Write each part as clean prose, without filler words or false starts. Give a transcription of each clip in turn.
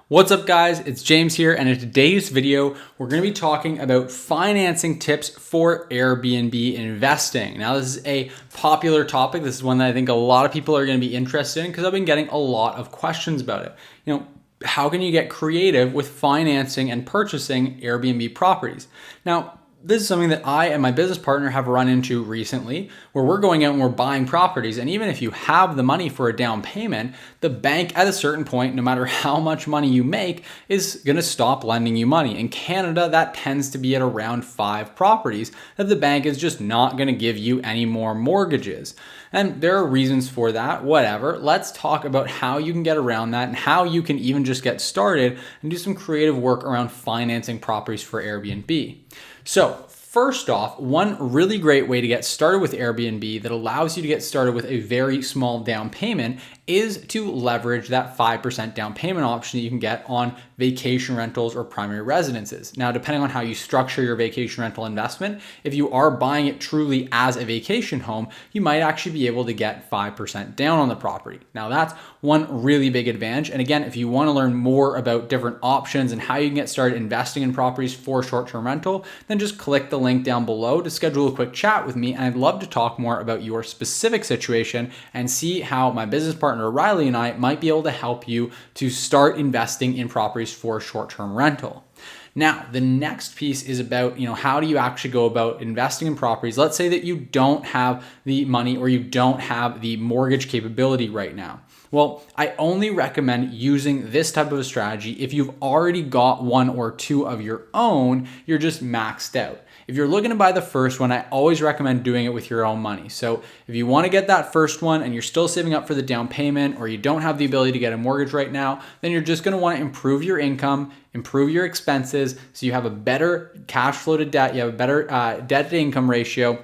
What's up guys, it's James here, and in today's video, we're gonna be talking about financing tips for Airbnb investing. Now this is a popular topic. This is one that I think a lot of people are gonna be interested in because I've been getting a lot of questions about it. How can you get creative with financing and purchasing Airbnb properties? Now, this is something that I and my business partner have run into recently, where we're going out and we're buying properties. And even if you have the money for a down payment, the bank at a certain point, no matter how much money you make, is going to stop lending you money. In Canada, that tends to be at around 5 properties that the bank is just not going to give you any more mortgages. And there are reasons for that, whatever. Let's talk about how you can get around that and how you can even just get started and do some creative work around financing properties for Airbnb. So first off, one really great way to get started with Airbnb that allows you to get started with a very small down payment is to leverage that 5% down payment option that you can get on vacation rentals or primary residences. Now, depending on how you structure your vacation rental investment, if you are buying it truly as a vacation home, you might actually be able to get 5% down on the property. Now, that's one really big advantage. And again, if you want to learn more about different options and how you can get started investing in properties for short-term rental, then just click the link down below to schedule a quick chat with me. And I'd love to talk more about your specific situation and see how my business partner Riley and I might be able to help you to start investing in properties for short-term rental. Now, the next piece is about, how do you actually go about investing in properties? Let's say that you don't have the money or you don't have the mortgage capability right now. Well, I only recommend using this type of a strategy if you've already got one or two of your own, you're just maxed out. If you're looking to buy the first one, I always recommend doing it with your own money. So if you want to get that first one and you're still saving up for the down payment or you don't have the ability to get a mortgage right now, then you're just going to want to improve your income, improve your expenses so you have a better cash flow to debt, you have a better debt to income ratio,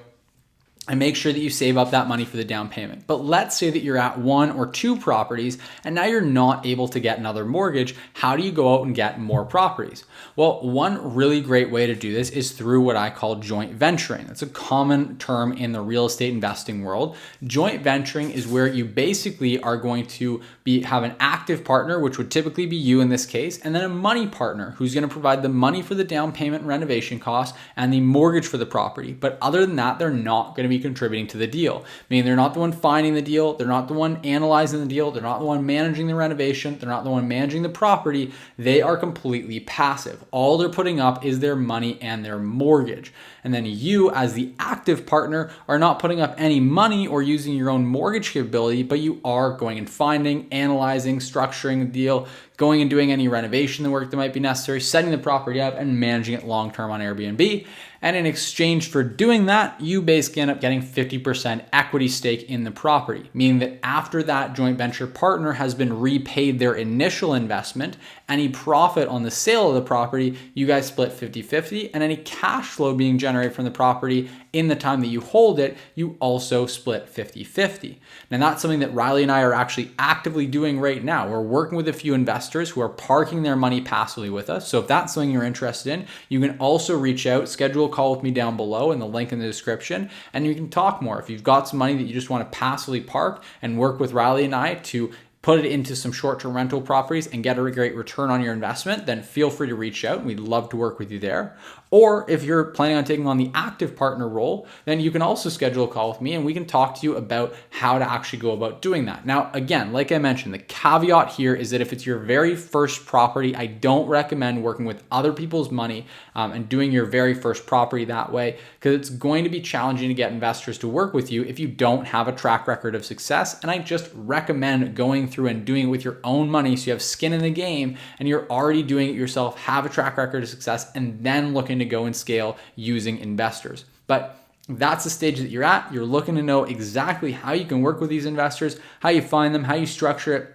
and make sure that you save up that money for the down payment. But let's say that you're at 1 or 2 properties and now you're not able to get another mortgage. How do you go out and get more properties? Well, one really great way to do this is through what I call joint venturing. That's a common term in the real estate investing world. Joint venturing is where you basically are going to have an active partner, which would typically be you in this case, and then a money partner who's going to provide the money for the down payment and renovation costs and the mortgage for the property. But other than that, they're not going to be contributing to the deal. Meaning they're not the one finding the deal, they're not the one analyzing the deal, they're not the one managing the renovation, they're not the one managing the property. They are completely passive. All they're putting up is their money and their mortgage. And then you, as the active partner, are not putting up any money or using your own mortgage capability, but you are going and finding, analyzing, structuring the deal, going and doing any renovation work that might be necessary, setting the property up and managing it long-term on Airbnb. And in exchange for doing that, you basically end up getting 50% equity stake in the property, meaning that after that joint venture partner has been repaid their initial investment, any profit on the sale of the property, you guys split 50-50, and any cash flow being generated from the property in the time that you hold it, you also split 50-50. Now that's something that Riley and I are actually actively doing right now. We're working with a few investors who are parking their money passively with us. So if that's something you're interested in, you can also reach out, schedule a call with me down below in the link in the description, and you can talk more. If you've got some money that you just want to passively park and work with Riley and I to put it into some short-term rental properties and get a great return on your investment, then feel free to reach out. We'd love to work with you there. Or if you're planning on taking on the active partner role, then you can also schedule a call with me and we can talk to you about how to actually go about doing that. Now, again, like I mentioned, the caveat here is that if it's your very first property, I don't recommend working with other people's money and doing your very first property that way, because it's going to be challenging to get investors to work with you if you don't have a track record of success. And I just recommend going through and doing it with your own money so you have skin in the game and you're already doing it yourself, have a track record of success, and then looking to go and scale using investors. But that's the stage that you're at. You're looking to know exactly how you can work with these investors, how you find them, how you structure it,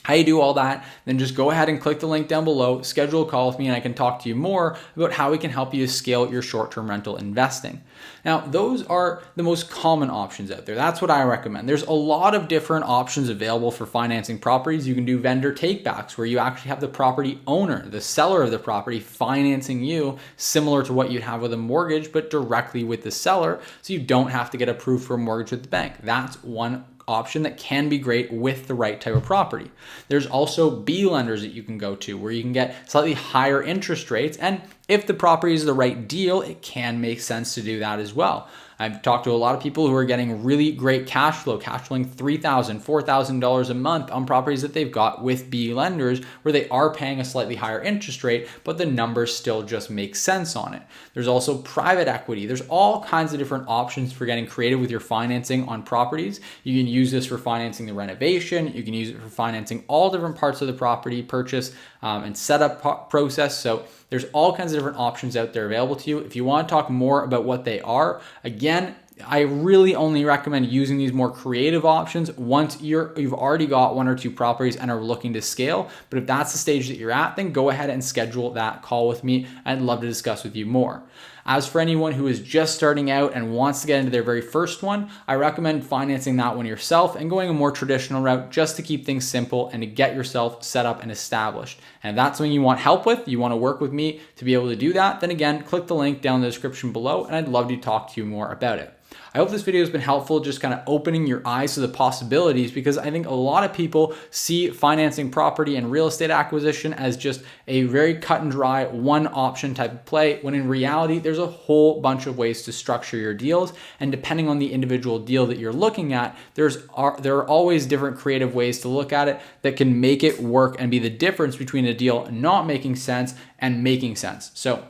how you do all that, then just go ahead and click the link down below, schedule a call with me, and I can talk to you more about how we can help you scale your short-term rental investing. Now, those are the most common options out there. That's what I recommend. There's a lot of different options available for financing properties. You can do vendor takebacks, where you actually have the property owner, the seller of the property, financing you, similar to what you'd have with a mortgage, but directly with the seller, so you don't have to get approved for a mortgage with the bank. That's one option that can be great with the right type of property. There's also B lenders that you can go to where you can get slightly higher interest rates, and if the property is the right deal, it can make sense to do that as well. I've talked to a lot of people who are getting really great cash flowing $3,000, $4,000 a month on properties that they've got with B lenders where they are paying a slightly higher interest rate, but the numbers still just make sense on it. There's also private equity. There's all kinds of different options for getting creative with your financing on properties. You can use this for financing the renovation. You can use it for financing all different parts of the property purchase and setup process. So there's all kinds of different options out there available to you. If you want to talk more about what they are, again, I really only recommend using these more creative options once you've already got 1 or 2 properties and are looking to scale. But if that's the stage that you're at, then go ahead and schedule that call with me. I'd love to discuss with you more. As for anyone who is just starting out and wants to get into their very first one, I recommend financing that one yourself and going a more traditional route just to keep things simple and to get yourself set up and established. And if that's something you want help with, you want to work with me to be able to do that, then again, click the link down in the description below and I'd love to talk to you more about it. I hope this video has been helpful, just kind of opening your eyes to the possibilities, because I think a lot of people see financing property and real estate acquisition as just a very cut and dry one option type of play, when in reality, there's a whole bunch of ways to structure your deals. And depending on the individual deal that you're looking at, there are always different creative ways to look at it that can make it work and be the difference between a deal not making sense and making sense. So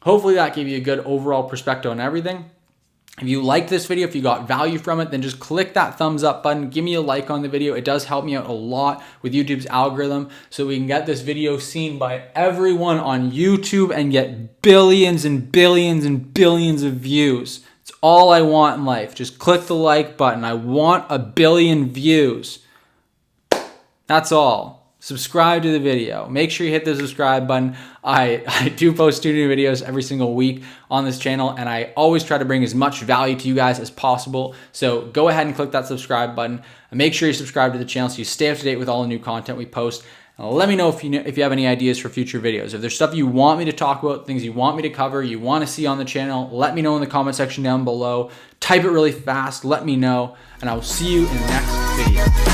hopefully that gave you a good overall perspective on everything. If you liked this video, if you got value from it, then just click that thumbs up button. Give me a like on the video. It does help me out a lot with YouTube's algorithm so we can get this video seen by everyone on YouTube and get billions and billions and billions of views. It's all I want in life. Just click the like button. I want 1 billion views. That's all. Subscribe to the video. Make sure you hit the subscribe button. I do post 2 new videos every single week on this channel, and I always try to bring as much value to you guys as possible. So go ahead and click that subscribe button and make sure you subscribe to the channel so you stay up to date with all the new content we post. And let me know if you have any ideas for future videos. If there's stuff you want me to talk about, things you want me to cover, you want to see on the channel, let me know in the comment section down below. Type it really fast, let me know, and I will see you in the next video.